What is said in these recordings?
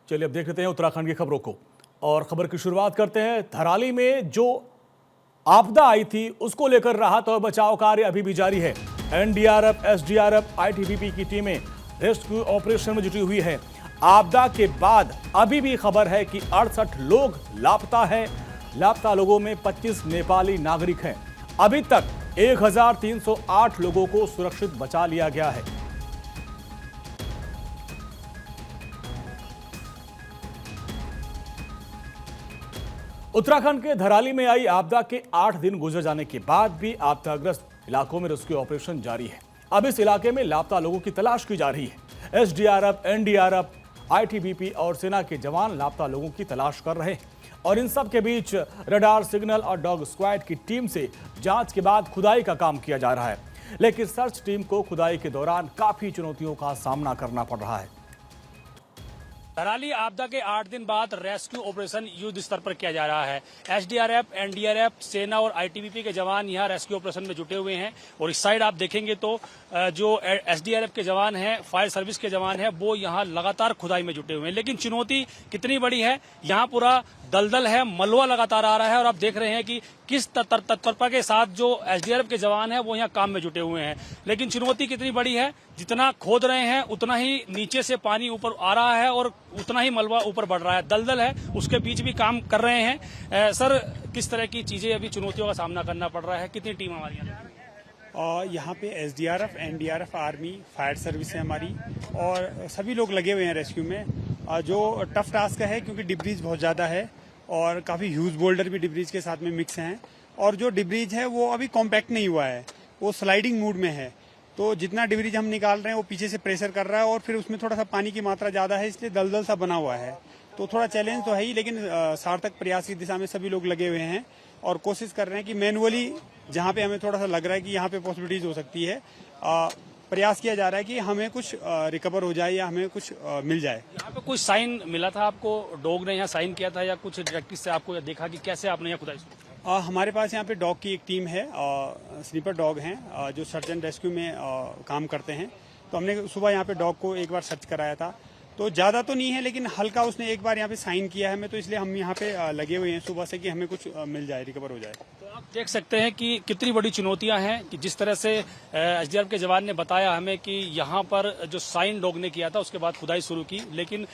चलिए अब देख लेते हैं उत्तराखंड की खबरों को और खबर की शुरुआत करते हैं। थराली में जो आपदा आई थी उसको लेकर राहत और बचाव कार्य अभी भी जारी है। एनडीआरएफ, एसडीआरएफ, आईटीबीपी की टीमें रेस्क्यू ऑपरेशन में जुटी हुई है। आपदा के बाद अभी भी खबर है कि 68 लोग लापता हैं। लापता लोगों में 25 नेपाली नागरिक हैं। अभी तक 1308 लोगों को सुरक्षित बचा लिया गया है। उत्तराखंड के धराली में आई आपदा के 8 दिन गुजर जाने के बाद भी आपदाग्रस्त इलाकों में रेस्क्यू ऑपरेशन जारी है। अब इस इलाके में लापता लोगों की तलाश की जा रही है। एसडीआरएफ, एनडीआरएफ, आईटीबीपी और सेना के जवान लापता लोगों की तलाश कर रहे हैं और इन सब के बीच रडार, सिग्नल और डॉग स्क्वाड की टीम से जांच के बाद खुदाई का काम किया जा रहा है। लेकिन सर्च टीम को खुदाई के दौरान काफी चुनौतियों का सामना करना पड़ रहा है। धराली आपदा के 8 दिन बाद रेस्क्यू ऑपरेशन युद्ध स्तर पर किया जा रहा है। एसडीआरएफ, एनडीआरएफ, सेना और आईटीबीपी के जवान यहां रेस्क्यू ऑपरेशन में जुटे हुए हैं और इस साइड आप देखेंगे तो जो एसडीआरएफ के जवान हैं, फायर सर्विस के जवान हैं, वो यहां लगातार खुदाई में जुटे हुए हैं। लेकिन चुनौती कितनी बड़ी है, यहां पूरा दलदल है, मलबा लगातार आ रहा है और आप देख रहे हैं कि किस तत्परता के साथ जो एसडीआरएफ के जवान हैं वो यहाँ काम में जुटे हुए हैं। लेकिन चुनौती कितनी बड़ी है, जितना खोद रहे हैं उतना ही नीचे से पानी ऊपर आ रहा है और उतना ही मलबा ऊपर बढ़ रहा है। दलदल है, उसके बीच भी काम कर रहे हैं। सर, किस तरह की चीजें अभी चुनौतियों का सामना करना पड़ रहा है, कितनी टीम हमारी यहाँ पे SDRF, NDRF, army, fire service है हमारी और सभी लोग लगे हुए हैं रेस्क्यू में। जो टफ टास्क है क्योंकि डिब्रीज बहुत ज़्यादा है और काफ़ी ह्यूज बोल्डर भी डिब्रीज के साथ में मिक्स हैं और जो डिब्रीज है वो अभी कॉम्पैक्ट नहीं हुआ है, वो स्लाइडिंग मूड में है। तो जितना डिब्रीज हम निकाल रहे हैं वो पीछे से प्रेशर कर रहा है और फिर उसमें थोड़ा सा पानी की मात्रा ज़्यादा है, इसलिए दलदल सा बना हुआ है। तो थोड़ा चैलेंज तो है ही, लेकिन सार्थक प्रयास की दिशा में सभी लोग लगे हुए हैं और कोशिश कर रहे हैं कि मैनुअली जहाँ पे हमें थोड़ा सा लग रहा है कि यहाँ पे पॉसिबिलिटीज हो सकती है, प्रयास किया जा रहा है कि हमें कुछ रिकवर हो जाए या हमें कुछ मिल जाए। यहाँ पे कुछ साइन मिला था आपको, डॉग ने यहाँ साइन किया था या कुछ डायरेक्टिव से आपको देखा कि कैसे आपने यहाँ खुदाई शुरू? हमारे पास यहाँ पे डॉग की एक टीम है, स्नीपर डॉग हैं जो सर्च एंड रेस्क्यू में काम करते हैं। तो हमने सुबह यहाँ पे डॉग को एक बार सर्च कराया था, तो ज़्यादा तो नहीं है लेकिन हल्का उसने एक बार यहाँ पे साइन किया है हमें, तो इसलिए हम यहाँ पे लगे हुए हैं सुबह से कि हमें कुछ मिल जाए, रिकवर हो जाए। तो आप देख सकते हैं कि कितनी बड़ी चुनौतियां हैं कि जिस तरह से एसडीआरएफ के जवान ने बताया हमें कि यहाँ पर जो साइन डॉग ने किया था उसके बाद खुदाई शुरू की, लेकिन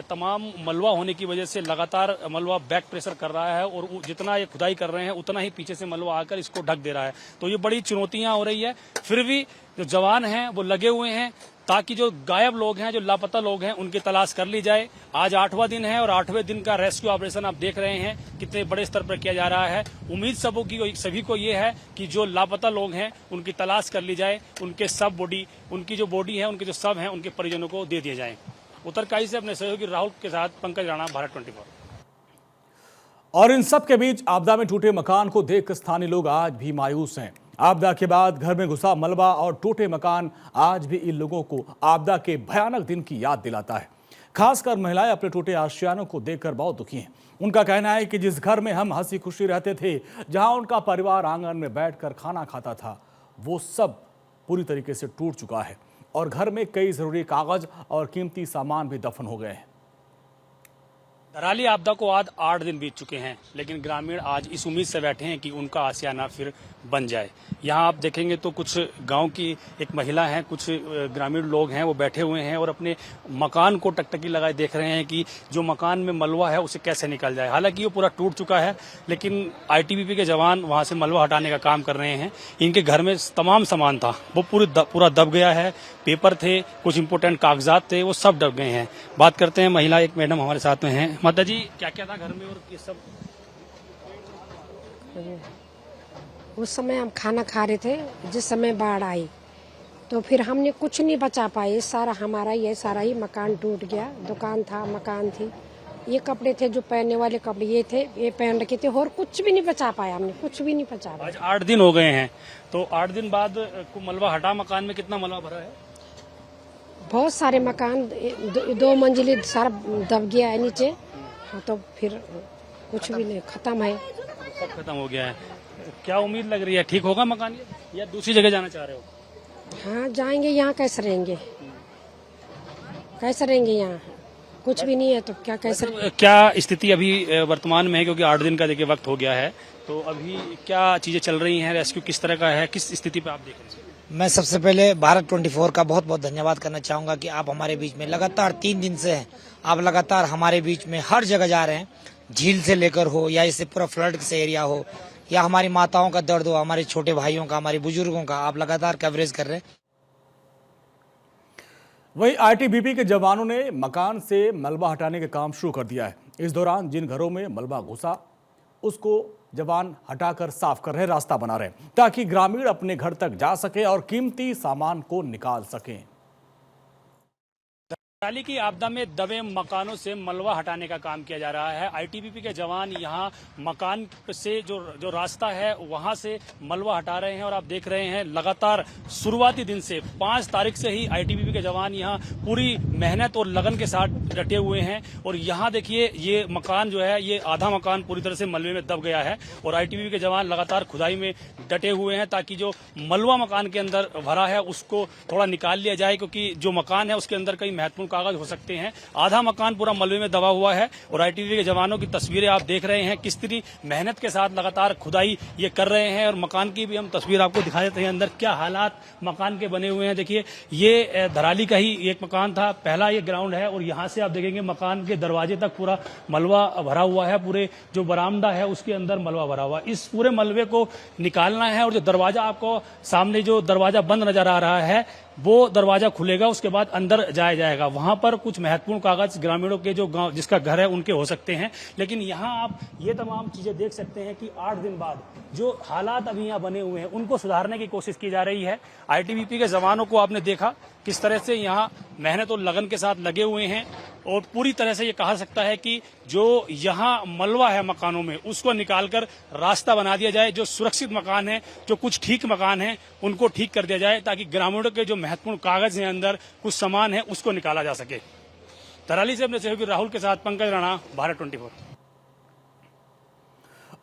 तमाम मलबा होने की वजह से लगातार मलबा बैक प्रेशर कर रहा है और जितना ये खुदाई कर रहे हैं उतना ही पीछे से मलबा आकर इसको ढक दे रहा है। तो ये बड़ी चुनौतियां हो रही है। फिर भी जो जवान हैं वो लगे हुए हैं ताकि जो गायब लोग हैं, जो लापता लोग हैं, उनकी तलाश कर ली जाए। आज 8वां दिन है और 8वें दिन का रेस्क्यू ऑपरेशन आप देख रहे हैं कितने बड़े स्तर पर किया जा रहा है। उम्मीद सभी को ये है कि जो लापता लोग हैं उनकी तलाश कर ली जाए, उनकी जो बॉडी है, उनके जो शव हैं, उनके परिजनों को दे दिए जाए। उत्तरकाशी से अपने सहयोगी राहुल के साथ पंकज राणा, भारत 24। और इन सब के बीच आपदा में टूटे मकान को देख स्थानीय लोग आज भी मायूस हैं। आपदा के बाद घर में घुसा मलबा और टूटे मकान आज भी इन लोगों को आपदा के भयानक दिन की याद दिलाता है। खासकर महिलाएं अपने टूटे आशियानों को देखकर बहुत दुखी हैं। उनका कहना है कि जिस घर में हम हंसी खुशी रहते थे, जहां उनका परिवार आंगन में बैठकर खाना खाता था, वो सब पूरी तरीके से टूट चुका है और घर में कई जरूरी कागज और कीमती सामान भी दफन हो गए हैं। धराली आपदा को आज 8 दिन बीत चुके हैं, लेकिन ग्रामीण आज इस उम्मीद से बैठे हैं कि उनका आशियाना फिर बन जाए। यहाँ आप देखेंगे तो कुछ गांव की एक महिला है, कुछ ग्रामीण लोग हैं, वो बैठे हुए हैं और अपने मकान को टकटकी लगाए देख रहे हैं कि जो मकान में मलबा है उसे कैसे निकल जाए। हालांकि वो पूरा टूट चुका है, लेकिन आईटीबीपी के जवान वहाँ से मलबा हटाने का काम कर रहे हैं। इनके घर में तमाम सामान था, वो पूरा दब गया है। पेपर थे, कुछ इंपोर्टेंट कागजात थे, वो सब दब गए हैं। बात करते हैं महिला, एक मैडम हमारे साथ में है। माता जी, क्या क्या था घर में और ये सब? उस समय हम खाना खा रहे थे जिस समय बाढ़ आई, तो फिर हमने कुछ नहीं बचा पाए। सारा हमारा ये सारा ही मकान टूट गया। दुकान था, मकान थी, ये कपड़े थे जो पहनने वाले कपड़े ये थे, ये पहन रखे थे और कुछ भी नहीं बचा पाया हमने, कुछ भी नहीं बचा पाया। आज 8 दिन हो गए हैं, तो 8 दिन बाद मलबा हटा। मकान में कितना मलबा भरा है? बहुत सारे मकान, 2 मंजिली सारा दब गया है नीचे। हाँ, तो फिर कुछ भी नहीं, खत्म है, सब खत्म हो गया है। क्या उम्मीद लग रही है, ठीक होगा मकान या दूसरी जगह जाना चाह रहे हो? हाँ, जाएंगे। यहाँ कैसे रहेंगे, कैसे रहेंगे यहाँ? कुछ भी नहीं है तो क्या कैसे। क्या स्थिति अभी वर्तमान में है, क्योंकि 8 दिन का देखिए वक्त हो गया है, तो अभी क्या चीजें चल रही हैं, रेस्क्यू किस तरह का है, किस स्थिति पे आप देख रहे हैं? मैं सबसे पहले भारत 24 का बहुत बहुत धन्यवाद करना चाहूंगा कि आप हमारे बीच में लगातार 3 दिन से हैं। आप लगातार हमारे बीच में हर जगह जा रहे हैं, झील से लेकर हो या इससे पूरा फ्लड से एरिया हो या हमारी माताओं का दर्द हो, हमारे छोटे भाइयों का, हमारे बुजुर्गों का, आप लगातार कवरेज कर रहे हैं। वहीं आईटीबीपी के जवानों ने मकान से मलबा हटाने का काम शुरू कर दिया है। इस दौरान जिन घरों में मलबा घुसा उसको जवान हटाकर साफ कर रहे, रास्ता बना रहे ताकि ग्रामीण अपने घर तक जा सके और कीमती सामान को निकाल सकें। दिवाली की आपदा में दबे मकानों से मलबा हटाने का काम किया जा रहा है। आईटीबीपी के जवान यहां मकान से जो रास्ता है वहां से मलबा हटा रहे हैं और आप देख रहे हैं लगातार शुरुआती दिन से 5 तारीख से ही आईटीबीपी के जवान यहां पूरी मेहनत और लगन के साथ डटे हुए हैं। और यहां देखिए ये मकान जो है, ये आधा मकान पूरी तरह से मलबे में दब गया है और आईटीबीपी के जवान लगातार खुदाई में डटे हुए हैं ताकि जो मलबा मकान के अंदर भरा है उसको थोड़ा निकाल लिया जाए, क्योंकि जो मकान है उसके अंदर कई महत्वपूर्ण कागज हो सकते हैं। आधा मकान पूरा मलबे में दबा हुआ है और आईटीबीपी के जवानों की तस्वीरें आप देख रहे हैं किस तरह मेहनत के साथ लगातार खुदाई ये कर रहे हैं। और मकान की भी हम तस्वीर आपको दिखा देते हैं, अंदर क्या हालात मकान के बने हुए हैं। देखिए ये धराली का ही एक मकान था, पहला ये ग्राउंड है और यहाँ से आप देखेंगे मकान के दरवाजे तक पूरा मलबा भरा हुआ है, पूरे जो बरामदा है उसके अंदर मलबा भरा हुआ है। इस पूरे मलबे को निकालना है और जो दरवाजा आपको सामने जो दरवाजा बंद नजर आ रहा है वो दरवाजा खुलेगा, उसके बाद अंदर जाया जाएगा। वहां पर कुछ महत्वपूर्ण कागज ग्रामीणों के जो गांव जिसका घर है उनके हो सकते हैं, लेकिन यहां आप ये तमाम चीजें देख सकते हैं कि 8 दिन बाद जो हालात अभी यहाँ बने हुए हैं उनको सुधारने की कोशिश की जा रही है। आईटीबीपी के जवानों को आपने देखा किस तरह से यहाँ मेहनत और लगन के साथ लगे हुए हैं और पूरी तरह से ये कहा सकता है कि जो यहाँ मलबा है मकानों में उसको निकालकर रास्ता बना दिया जाए। जो सुरक्षित मकान है, जो कुछ ठीक मकान है, उनको ठीक कर दिया जाए ताकि ग्रामीणों के जो महत्वपूर्ण कागज हैं, अंदर कुछ सामान है, उसको निकाला जा सके। तराली से अपने सहयोगी राहुल के साथ पंकज राणा, भारत 24।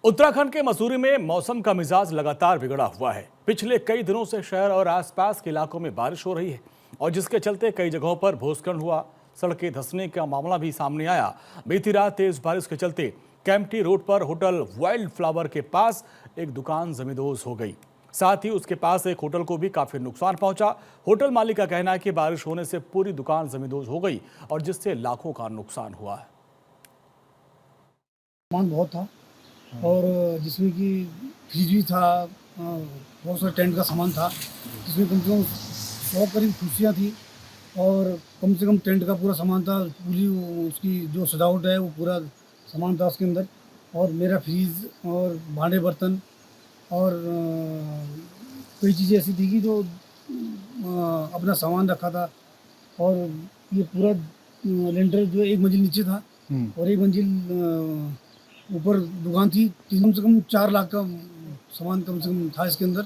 उत्तराखंड के मसूरी में मौसम का मिजाज लगातार बिगड़ा हुआ है। पिछले कई दिनों से शहर और आसपास के इलाकों में बारिश हो रही है और जिसके चलते कई जगहों पर भूस्खलन हुआ, सड़कें धंसने का मामला भी सामने आया। बीती रात तेज बारिश के चलते कैंपटी रोड पर होटल वाइल्ड फ्लावर के पास एक दुकान जमींदोज हो गई। साथ ही उसके पास एक होटल को भी काफी नुकसान पहुंचा। होटल मालिक का कहना है कि बारिश होने से पूरी दुकान जमींदोज हो गई और जिससे लाखों का नुकसान हुआ है। सामान बहुत था और जिसमें कि फ्रिज भी था, बहुत सारा टेंट का सामान था, जिसमें कम से कम 100 करीब कुर्सियाँ थी और कम से कम टेंट का पूरा सामान था। पूरी उसकी जो सजावट है वो पूरा सामान था उसके अंदर। और मेरा फ्रिज और भांडे बर्तन और कई चीज़ें ऐसी थी कि जो अपना सामान रखा था। और ये पूरा लेंटर जो एक मंजिल नीचे था और एक मंजिल ऊपर दुकान थी। कम से कम 4 लाख का सामान कम से कम था इसके अंदर।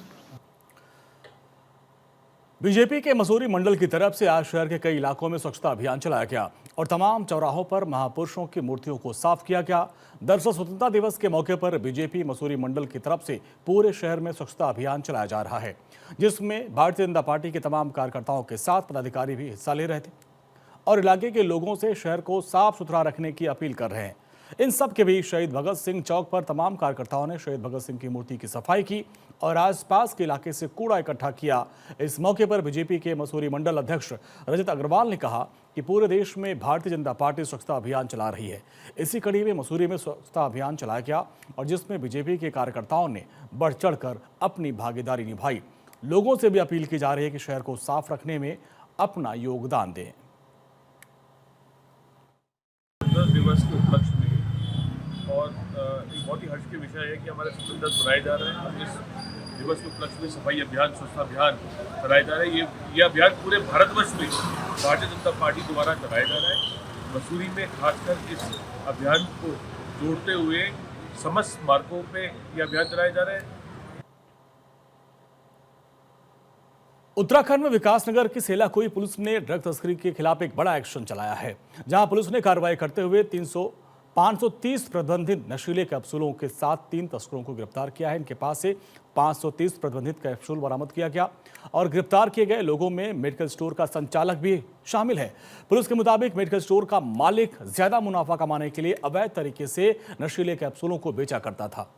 बीजेपी के मसूरी मंडल की तरफ से आज शहर के कई इलाकों में स्वच्छता अभियान चलाया गया और तमाम चौराहों पर महापुरुषों की मूर्तियों को साफ किया गया। दरअसल स्वतंत्रता दिवस के मौके पर बीजेपी मसूरी मंडल की तरफ से पूरे शहर में स्वच्छता अभियान चलाया जा रहा है, जिसमें भारतीय जनता पार्टी के तमाम कार्यकर्ताओं के साथ पदाधिकारी भी हिस्सा ले रहे थे और इलाके के लोगों से शहर को साफ सुथरा रखने की अपील कर रहे हैं। इन सब के बीच शहीद भगत सिंह चौक पर तमाम कार्यकर्ताओं ने शहीद भगत सिंह की मूर्ति की सफाई की और आसपास के इलाके से कूड़ा इकट्ठा किया। इस मौके पर बीजेपी के मसूरी मंडल अध्यक्ष रजत अग्रवाल ने कहा कि पूरे देश में भारतीय जनता पार्टी स्वच्छता अभियान चला रही है। इसी कड़ी में मसूरी में स्वच्छता अभियान चलाया गया और जिसमें बीजेपी के कार्यकर्ताओं ने बढ़ चढ़कर अपनी भागीदारी निभाई। लोगों से भी अपील की जा रही है कि शहर को साफ रखने में अपना योगदान दें। दिवस के उपलक्ष्य में और एक बहुत ही हर्ष के विषय है कि हमारे स्वतंत्रता दिवस मनाए जा रहे हैं और इस दिवस के उपलक्ष्य में सफाई अभियान, स्वच्छता अभियान चलाया जा रहा है। ये अभियान पूरे भारतवर्ष में भारतीय जनता पार्टी द्वारा चलाया जा रहा है। मसूरी में खासकर इस अभियान को जोड़ते हुए समस्त मार्गों पे ये अभियान चलाया जा रहा है। उत्तराखंड में विकासनगर की सेलाकुई पुलिस ने ड्रग तस्करी के खिलाफ एक बड़ा एक्शन चलाया है, जहां पुलिस ने कार्रवाई करते हुए 305 530 प्रतिबंधित नशीले कैप्सूलों के साथ 3 तस्करों को गिरफ्तार किया है। इनके पास से 530 प्रतिबंधित कैप्सूल बरामद किया गया और गिरफ्तार किए गए लोगों में मेडिकल स्टोर का संचालक भी शामिल है। पुलिस के मुताबिक मेडिकल स्टोर का मालिक ज्यादा मुनाफा कमाने के लिए अवैध तरीके से नशीले कैप्सूलों को बेचा करता था।